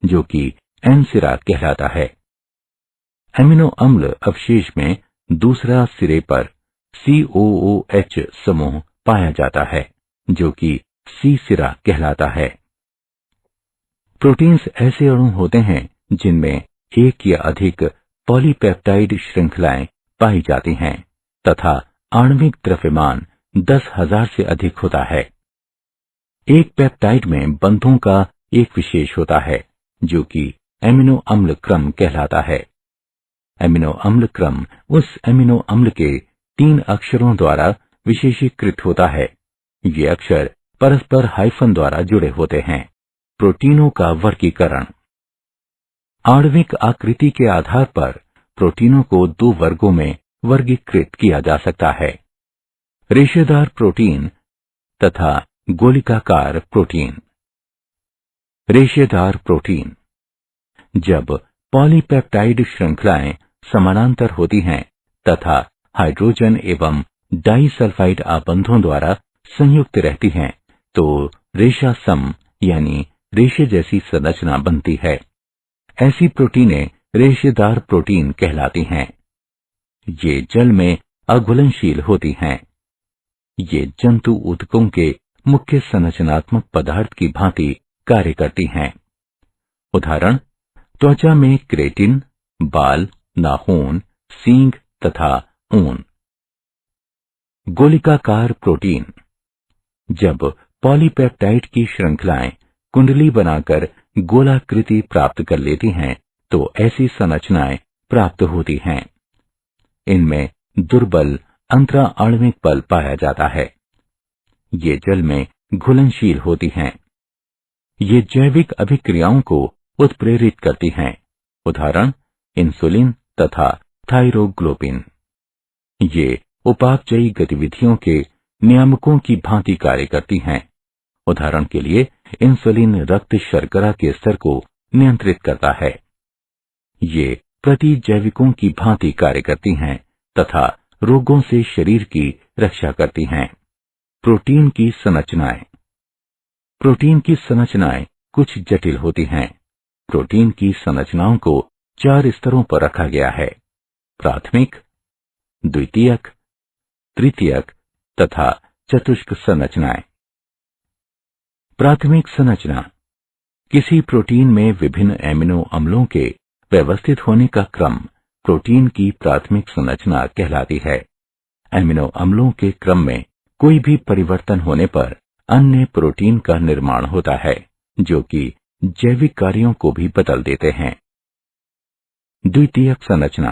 जो कि N सिरा कहलाता है। एमिनो अम्ल अवशेष में दूसरा सिरे पर COOH समूह पाया जाता है, जो कि C सिरा कहलाता है। प्रोटीन्स ऐसे अणु होते हैं जिनमें एक या अधिक पॉलीपेप्टाइड श्रृंखलाएं पाई जाती हैं तथा आणविक द्रव्यमान 10,000 से अधिक होता है। एक पेप्टाइड में बंधों का एक विशेष होता है, जो कि एमिनो अम्ल क्रम कहलाता है। एमिनो अम्ल क्रम उस एमिनो अम्ल के 3 अक्षरों द्वारा विशेषीकृत होता है। ये अक्षर परस्पर हाइफन द्वारा जुड़े होते हैं। प्रोटीनों का वर्गीकरण। आणविक आकृति के आधार पर प्रोटीनों को 2 वर्गों में वर्गीकृत किया जा सकता है, रेशेदार प्रोटीन तथा गोलिकाकार प्रोटीन। रेशेदार प्रोटीन। जब पॉलीपेप्टाइड श्रृंखलाएं समानांतर होती हैं तथा हाइड्रोजन एवं डाइसल्फाइड आबंधों द्वारा संयुक्त रहती हैं, तो रेशा सम यानी रेशे जैसी संरचना बनती है। ऐसी प्रोटीनें रेशेदार प्रोटीन कहलाती हैं। ये जल में अघुलनशील होती हैं। ये जंतु ऊतकों के मुख्य संरचनात्मक पदार्थ की भांति कार्य करती हैं। उदाहरण, त्वचा में केराटिन, बाल, नाखून, सींग तथा ऊन। गोलिकाकार प्रोटीन। जब पॉलीपेप्टाइड की श्रृंखलाएं कुंडली बनाकर गोलाकृति प्राप्त कर लेती हैं, तो ऐसी संरचनाएं प्राप्त होती हैं। इनमें दुर्बल अंतरा आणविक बल पाया जाता है। ये जल में घुलनशील होती हैं। ये जैविक अभिक्रियाओं को उत्प्रेरित करती हैं। उदाहरण, इंसुलिन तथा थायरोग्लोबिन। ये उपापचयी गतिविधियों के नियामकों की भांति कार्य करती हैं। उदाहरण के लिए, इंसुलिन रक्त शर्करा के स्तर को नियंत्रित करता है। ये प्रतिजैविकों की भांति कार्य करती हैं तथा रोगों से शरीर की रक्षा करती हैं। प्रोटीन की संरचनाएं। प्रोटीन की संरचनाएं कुछ जटिल होती हैं। प्रोटीन की संरचनाओं को 4 स्तरों पर रखा गया है: प्राथमिक, द्वितीयक, तृतीयक तथा चतुष्क संरचनाएं। प्राथमिक संरचना। किसी प्रोटीन में विभिन्न एमिनो अम्लों के व्यवस्थित होने का क्रम प्रोटीन की प्राथमिक संरचना कहलाती है। एमिनो अम्लों के क्रम में कोई भी परिवर्तन होने पर अन्य प्रोटीन का निर्माण होता है, जो कि जैविक कार्यों को भी बदल देते हैं। द्वितीयक संरचना।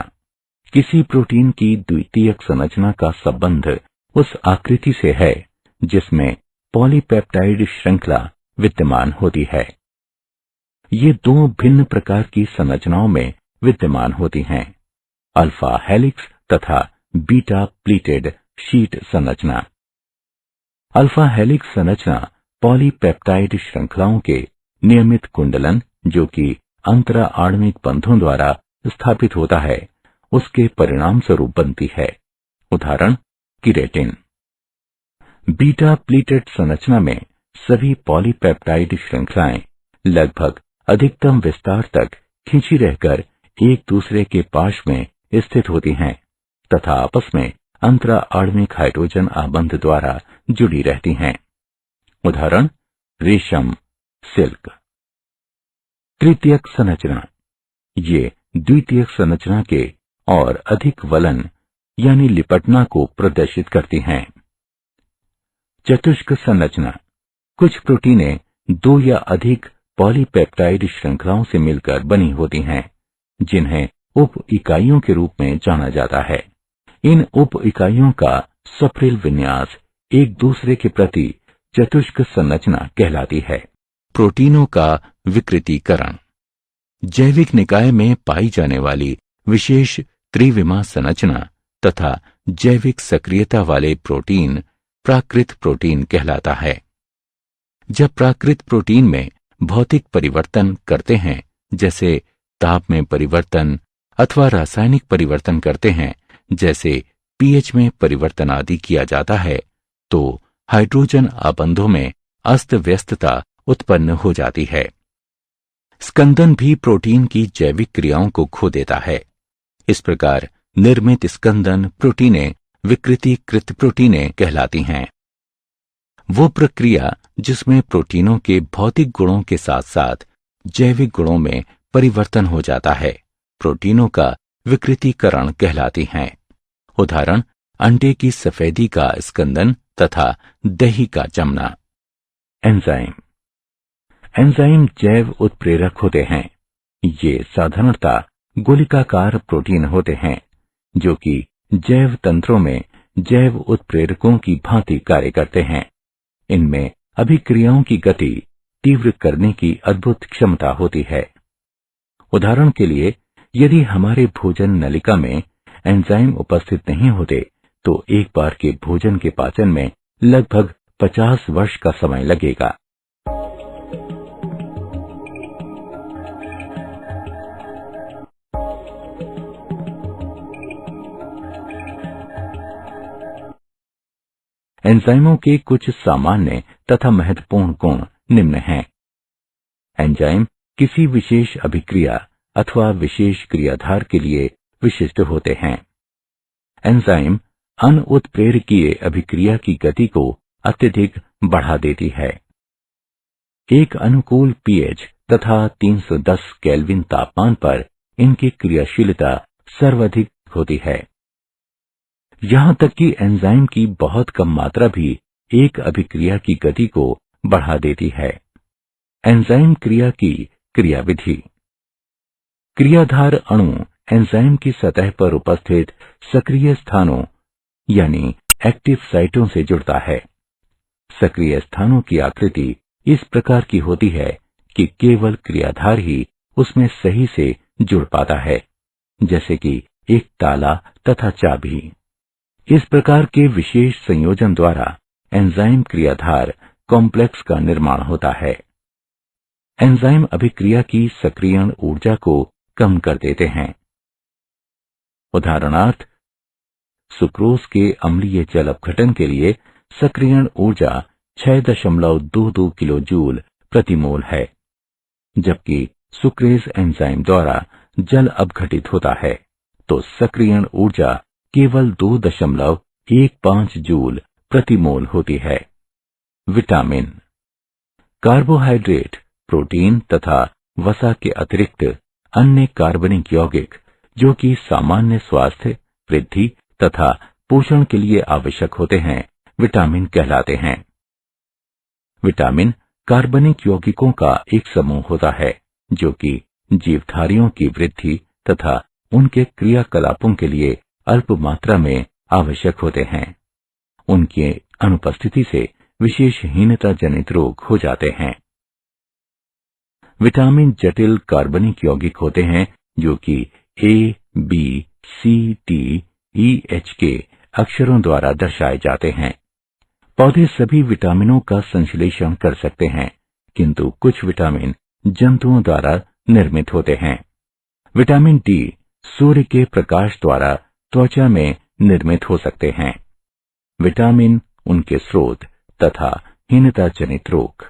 किसी प्रोटीन की द्वितीयक संरचना का संबंध उस आकृति से है जिसमें पॉलीपेप्टाइड श्रृंखला विद्यमान होती है। ये 2 भिन्न प्रकार की संरचनाओं में विद्यमान होती हैं: अल्फा हेलिक्स तथा बीटा प्लीटेड शीट संरचना। अल्फा हेलिक्स संरचना पॉलीपेप्टाइड श्रृंखलाओं के नियमित कुंडलन, जो कि अंतरा आणविक बंधों द्वारा स्थापित होता है, उसके परिणाम स्वरूप बनती है। उदाहरण, केराटिन। बीटा प्लीटेड संरचना में सभी पॉलीपेप्टाइड श्रृंखलाएं लगभग अधिकतम विस्तार तक खिंची रहकर एक दूसरे के पाश में स्थित होती हैं तथा आपस में अंतरा आणविक हाइड्रोजन आबंध द्वारा जुड़ी रहती हैं। उदाहरण, रेशम, सिल्क। तृतीयक संरचना। ये द्वितीयक संरचना के और अधिक वलन यानी लिपटना को प्रदर्शित करती हैं। चतुष्क संरचना। कुछ प्रोटीनें 2 या अधिक पॉलीपेप्टाइड श्रृंखलाओं से मिलकर बनी होती हैं, जिन्हें उप इकाइयों के रूप में जाना जाता है। इन उप इकाइयों का सप्रिल विन्यास एक दूसरे के प्रति चतुष्क संरचना कहलाती है। प्रोटीनों का विकृतीकरण। जैविक निकाय में पाई जाने वाली विशेष त्रिविमा संरचना तथा जैविक सक्रियता वाले प्रोटीन प्राकृत प्रोटीन कहलाता है। जब प्राकृत प्रोटीन में भौतिक परिवर्तन करते हैं, जैसे ताप में परिवर्तन अथवा रासायनिक परिवर्तन करते हैं, जैसे पीएच में परिवर्तन आदि किया जाता है, तो हाइड्रोजन आबंधों में अस्त व्यस्तता उत्पन्न हो जाती है। स्कंदन भी प्रोटीन की जैविक क्रियाओं को खो देता है। इस प्रकार निर्मित स्कंदन प्रोटीनें विकृतीकृत प्रोटीनें कहलाती हैं। वो प्रक्रिया जिसमें प्रोटीनों के भौतिक गुणों के साथ साथ जैविक गुणों में परिवर्तन हो जाता है, प्रोटीनों का विकृतीकरण कहलाती हैं। उदाहरण, अंडे की सफेदी का स्कंदन तथा दही का जमना। एंजाइम। एंजाइम जैव उत्प्रेरक होते हैं। ये साधारणतः गोलिकाकार प्रोटीन होते हैं जो कि जैव तंत्रों में जैव उत्प्रेरकों की भांति कार्य करते हैं। इनमें अभिक्रियाओं की गति तीव्र करने की अद्भुत क्षमता होती है। उदाहरण के लिए, यदि हमारे भोजन नलिका में एंजाइम उपस्थित नहीं होते तो एक बार के भोजन के पाचन में लगभग 50 वर्ष का समय लगेगा। एंजाइमों के कुछ सामान्य तथा महत्वपूर्ण गुण निम्न हैं। एंजाइम किसी विशेष अभिक्रिया अथवा विशेष क्रियाधार के लिए विशिष्ट होते हैं। एंजाइम अनुत्प्रेरकीय अभिक्रिया की गति को अत्यधिक बढ़ा देती है। एक अनुकूल पीएच तथा 310 केल्विन तापमान पर इनकी क्रियाशीलता सर्वाधिक होती है। यहां तक कि एंजाइम की बहुत कम मात्रा भी एक अभिक्रिया की गति को बढ़ा देती है। एंजाइम क्रिया की क्रियाविधि। क्रियाधार अणु एंजाइम की सतह पर उपस्थित सक्रिय स्थानों यानी एक्टिव साइटों से जुड़ता है। सक्रिय स्थानों की आकृति इस प्रकार की होती है कि केवल क्रियाधार ही उसमें सही से जुड़ पाता है, जैसे कि एक ताला तथा चाबी। इस प्रकार के विशेष संयोजन द्वारा एंजाइम क्रियाधार कॉम्प्लेक्स का निर्माण होता है। एंजाइम अभिक्रिया की सक्रियण ऊर्जा को कम कर देते हैं। उदाहरणार्थ, सुक्रोज के अम्लीय जल अपघटन के लिए सक्रियण ऊर्जा 6.22 किलो जूल प्रति मोल है, जबकि सुक्रेज एंजाइम द्वारा जल अपघटित होता है तो सक्रियण ऊर्जा केवल 2.15 जूल प्रति मोल होती है। विटामिन। कार्बोहाइड्रेट, प्रोटीन तथा वसा के अतिरिक्त अन्य कार्बनिक यौगिक जो कि सामान्य स्वास्थ्य, वृद्धि तथा पोषण के लिए आवश्यक होते हैं, विटामिन कहलाते हैं। विटामिन कार्बनिक यौगिकों का एक समूह होता है जो कि जीवधारियों की वृद्धि तथा उनके क्रियाकलापों के लिए अल्प मात्रा में आवश्यक होते हैं। उनकी अनुपस्थिति से विशेषहीनता जनित रोग हो जाते हैं। विटामिन जटिल कार्बनिक यौगिक होते हैं जो कि ए, बी, सी, टी, ई, एच के अक्षरों द्वारा दर्शाए जाते हैं। पौधे सभी विटामिनों का संश्लेषण कर सकते हैं, किंतु कुछ विटामिन जंतुओं द्वारा निर्मित होते हैं। विटामिन डी सूर्य के प्रकाश द्वारा त्वचा में निर्मित हो सकते हैं। विटामिन, उनके स्रोत तथा हीनता जनित रोग।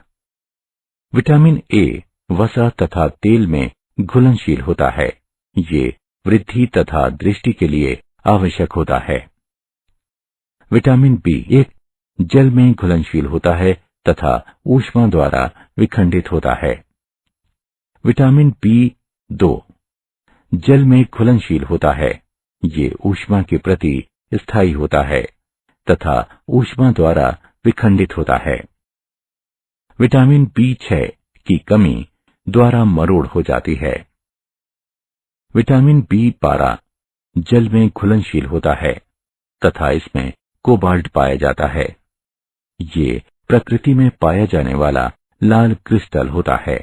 विटामिन ए वसा तथा तेल में घुलनशील होता है। ये वृद्धि तथा दृष्टि के लिए आवश्यक होता है। विटामिन बी एक जल में घुलनशील होता है तथा ऊष्मा द्वारा विखंडित होता है। विटामिन बी 2 जल में घुलनशील होता है। ये ऊष्मा के प्रति स्थायी होता है तथा ऊष्मा द्वारा विखंडित होता है। विटामिन बी6 की कमी द्वारा मरोड़ हो जाती है। विटामिन बी12 जल में घुलनशील होता है तथा इसमें कोबाल्ट पाया जाता है। ये प्रकृति में पाया जाने वाला लाल क्रिस्टल होता है।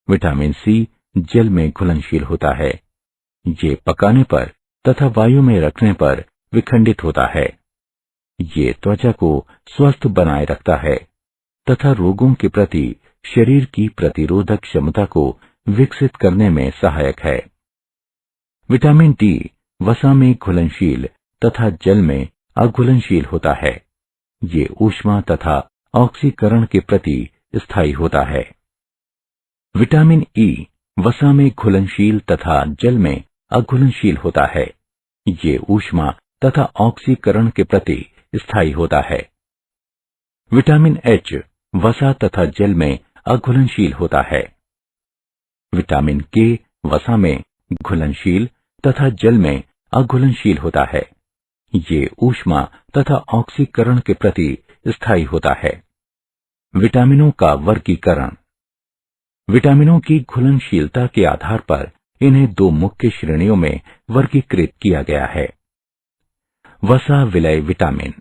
विटामिन सी जल में घुलनशील होता है। ये पकाने पर तथा वायु में रखने पर विखंडित होता है। ये त्वचा को स्वस्थ बनाए रखता है तथा रोगों के प्रति शरीर की प्रतिरोधक क्षमता को विकसित करने में सहायक है। विटामिन डी वसा में घुलनशील तथा जल में अघुलनशील होता है। ये ऊष्मा तथा ऑक्सीकरण के प्रति स्थायी होता है। विटामिन ई वसा में घुलनशील तथा जल में अघुलनशील होता है। ये ऊष्मा तथा ऑक्सीकरण के प्रति स्थायी होता है। विटामिन एच वसा तथा जल में अघुलनशील होता है। विटामिन के वसा में घुलनशील तथा जल में अघुलनशील होता है। ये ऊष्मा तथा ऑक्सीकरण के प्रति स्थायी होता है। विटामिनों का वर्गीकरण। विटामिनों की घुलनशीलता के आधार पर इन्हें दो मुख्य श्रेणियों में वर्गीकृत किया गया है। वसा विलय विटामिन।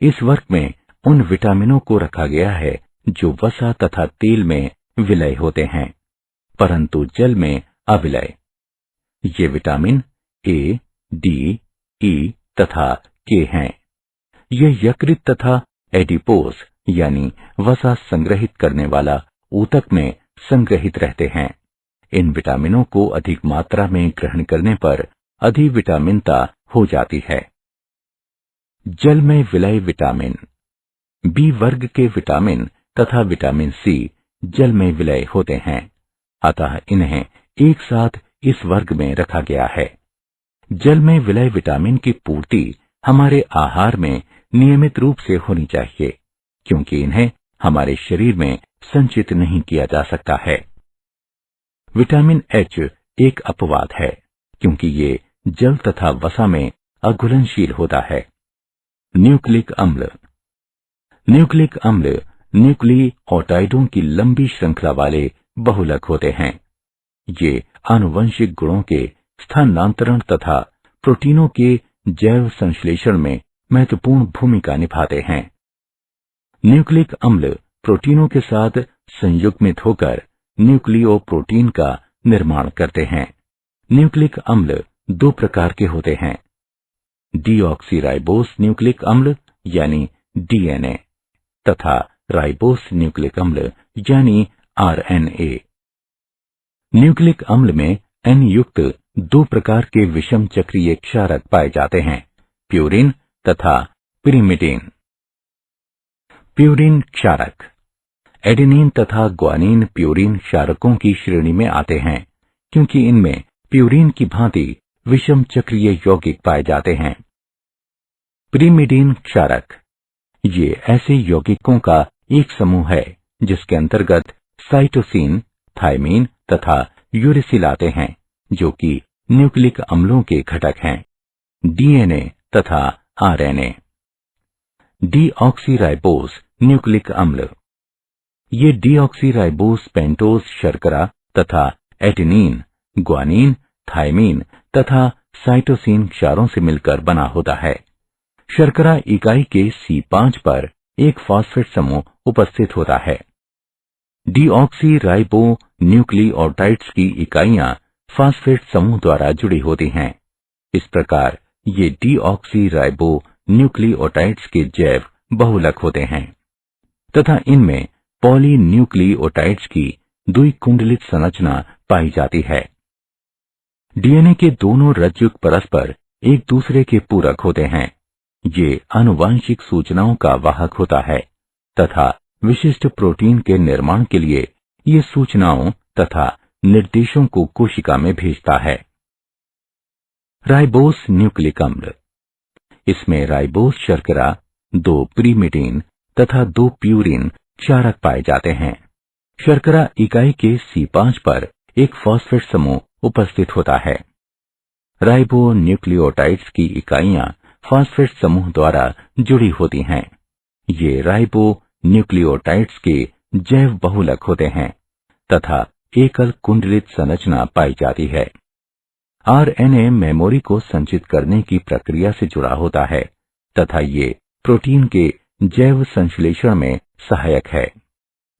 इस वर्ग में उन विटामिनों को रखा गया है जो वसा तथा तेल में विलय होते हैं, परंतु जल में अविलय। ये विटामिन ए, डी, ई तथा के हैं। ये यकृत तथा एडिपोज यानी वसा संग्रहित करने वाला ऊतक में संग्रहित रहते हैं। इन विटामिनों को अधिक मात्रा में ग्रहण करने पर अधिविटामिनता हो जाती है। जल में विलय विटामिन। बी वर्ग के विटामिन तथा विटामिन सी जल में विलय होते हैं, अतः इन्हें एक साथ इस वर्ग में रखा गया है। जल में विलय विटामिन की पूर्ति हमारे आहार में नियमित रूप से होनी चाहिए, क्योंकि इन्हें हमारे शरीर में संचित नहीं किया जा सकता है। विटामिन एच एक अपवाद है, क्योंकि ये जल तथा वसा में अघुलनशील होता है। न्यूक्लिक अम्ल। न्यूक्लिक अम्ल न्यूक्लियोटाइडों की लंबी श्रृंखला वाले बहुलक होते हैं। ये आनुवंशिक गुणों के स्थानांतरण तथा प्रोटीनों के जैव संश्लेषण में महत्वपूर्ण भूमिका निभाते हैं। न्यूक्लिक अम्ल प्रोटीनों के साथ संयुग्मित होकर न्यूक्लियोप्रोटीन का निर्माण करते हैं। न्यूक्लिक अम्ल दो प्रकार के होते हैं, डीऑक्सीराइबोस न्यूक्लिक अम्ल यानी डीएनए तथा राइबोस न्यूक्लिक अम्ल यानी आरएनए। न्यूक्लिक अम्ल में एन युक्त दो प्रकार के विषम चक्रीय क्षारक पाए जाते हैं, प्यूरिन तथा पिरिमिडिन। प्यूरिन क्षारक एडेनिन तथा ग्वानिन प्यूरिन क्षारकों की श्रेणी में आते हैं, क्योंकि इनमें प्यूरिन की भांति विषम चक्रीय यौगिक पाए जाते हैं। पिरिमिडिन क्षारक ये ऐसे यौगिकों का एक समूह है जिसके अंतर्गत साइटोसिन, थायमीन तथा यूरेसिल आते हैं, जो कि न्यूक्लिक अम्लों के घटक हैं, डीएनए तथा आरएनए। डीऑक्सीराइबोस न्यूक्लिक अम्ल ये डीऑक्सीराइबोस पेंटोज शर्करा तथा एडेनिन, ग्वानिन, थायमीन तथा साइटोसिन क्षारों से मिलकर बना होता है। शर्करा इकाई के C5 पर एक फॉस्फेट समूह उपस्थित होता है। डीऑक्सीराइबो न्यूक्लियोटाइड्स की इकाइयां फॉस्फेट समूह द्वारा जुड़ी होती हैं। इस प्रकार ये डीऑक्सीराइबो न्यूक्लियोटाइड्स के जैव बहुलक होते हैं तथा इनमें पॉलीन्यूक्लियोटाइड्स की द्विकुंडलित संरचना पाई जाती है। डीएनए के दोनों रज्जुक परस्पर एक दूसरे के पूरक होते हैं। ये आनुवांशिक सूचनाओं का वाहक होता है तथा विशिष्ट प्रोटीन के निर्माण के लिए ये सूचनाओं तथा निर्देशों को कोशिका में भेजता है। राइबोस न्यूक्लिक अम्ल इसमें राइबोस शर्करा, 2 पिरिमिडिन तथा 2 प्यूरिन क्षारक पाए जाते हैं। शर्करा इकाई के C5 पर एक फॉस्फेट समूह उपस्थित होता है। राइबो न्यूक्लियोटाइड्स की इकाइयां फॉस्फेट समूह द्वारा जुड़ी होती हैं। ये राइबो न्यूक्लियोटाइड्स के जैव बहुलक होते हैं तथा एकल कुंडलित संरचना पाई जाती है। आरएनए मेमोरी को संचित करने की प्रक्रिया से जुड़ा होता है तथा ये प्रोटीन के जैव संश्लेषण में सहायक है।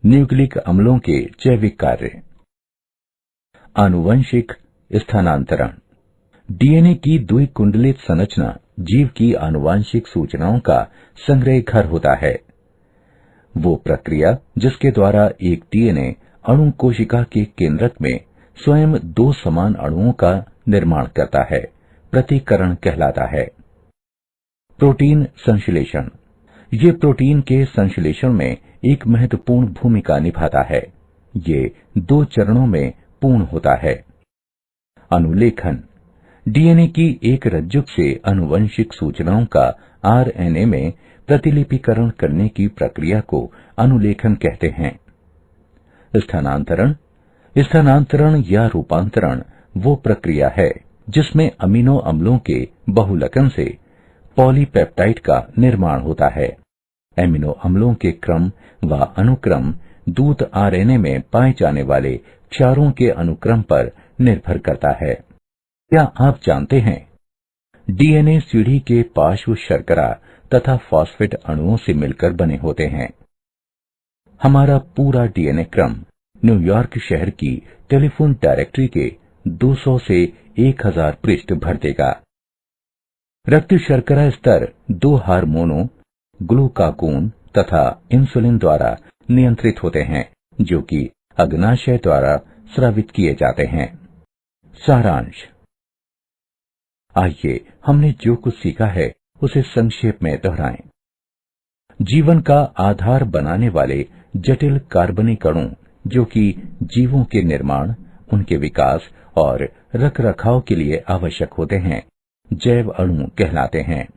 न्यूक्लिक अम्लों के जैविक कार्य। आनुवंशिक स्थानांतरण। डीएनए की द्विकुंडलित संरचना जीव की आनुवंशिक सूचनाओं का संग्रह घर होता है। वो प्रक्रिया जिसके द्वारा एक डीएनए अणु कोशिका के केंद्रक में स्वयं दो समान अणुओं का निर्माण करता है, प्रतिकरण कहलाता है। प्रोटीन संश्लेषण। ये प्रोटीन के संश्लेषण में एक महत्वपूर्ण भूमिका निभाता है। ये दो चरणों में पूर्ण होता है। अनुलेखन। डीएनए की एक रज्जुक से आनुवंशिक सूचनाओं का आरएनए में प्रतिलिपिकरण करने की प्रक्रिया को अनुलेखन कहते हैं। स्थानांतरण। स्थानांतरण या रूपांतरण वो प्रक्रिया है जिसमें अमीनो अम्लों के बहुलकन से पॉलीपेप्टाइड का निर्माण होता है। एमिनो अम्लों के क्रम व अनुक्रम दूत आरएनए में पाए जाने वाले क्षारों के अनुक्रम पर निर्भर करता है। क्या आप जानते हैं, डीएनए सीढ़ी के पार्श्व शर्करा तथा फॉस्फेट अणुओं से मिलकर बने होते हैं। हमारा पूरा डीएनए क्रम न्यूयॉर्क शहर की टेलीफोन डायरेक्टरी के 200 से 1000 पृष्ठ भर देगा। रक्त शर्करा स्तर दो हार्मोनों ग्लूकागोन तथा इंसुलिन द्वारा नियंत्रित होते हैं, जो कि अग्नाशय द्वारा स्रावित किए जाते हैं। सारांश। आइए हमने जो कुछ सीखा है उसे संक्षेप में दोहराएं। जीवन का आधार बनाने वाले जटिल कार्बनिक अणु जो कि जीवों के निर्माण, उनके विकास और रखरखाव के लिए आवश्यक होते हैं, जैव अणु कहलाते हैं।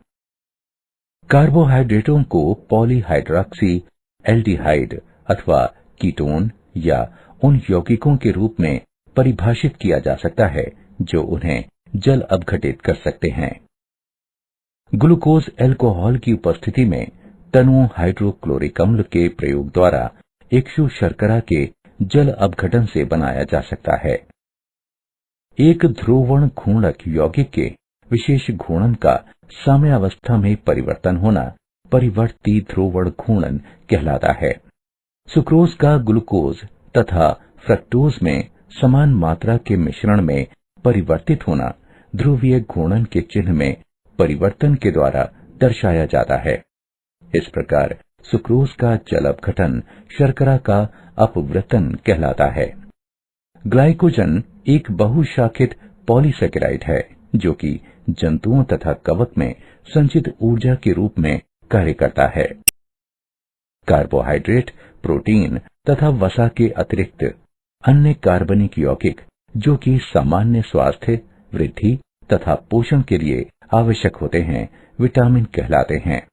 कार्बोहाइड्रेटों को पॉलीहाइड्रॉक्सी एल्डिहाइड अथवा कीटोन या उन यौगिकों के रूप में परिभाषित किया जा सकता है जो उन्हें जल अपघटित कर सकते हैं। ग्लूकोज अल्कोहल की उपस्थिति में तनुओं हाइड्रोक्लोरिक अम्ल के प्रयोग द्वारा इक्षु शर्करा के जल अपघटन से बनाया जा सकता है। एक ध्रुवण घूर्णक यौगिक के विशेष घूर्णन का साम्यावस्था में परिवर्तन होना परिवर्ती ध्रुवण घूर्णन कहलाता है। सुक्रोज का ग्लूकोज तथा फ्रक्टोज में समान मात्रा के मिश्रण में परिवर्तित होना ध्रुवीय घूर्णन के चिन्ह में परिवर्तन के द्वारा दर्शाया जाता है। इस प्रकार सुक्रोज का जल अपघटन शर्करा का अपवर्तन कहलाता है। ग्लाइकोजन एक बहुशाखित पॉलीसेकेराइड है जो कि जंतुओं तथा कवक में संचित ऊर्जा के रूप में कार्य करता है। कार्बोहाइड्रेट, प्रोटीन तथा वसा के अतिरिक्त अन्य कार्बनिक यौगिक जो कि सामान्य स्वास्थ्य, वृद्धि तथा पोषण के लिए आवश्यक होते हैं, विटामिन कहलाते हैं।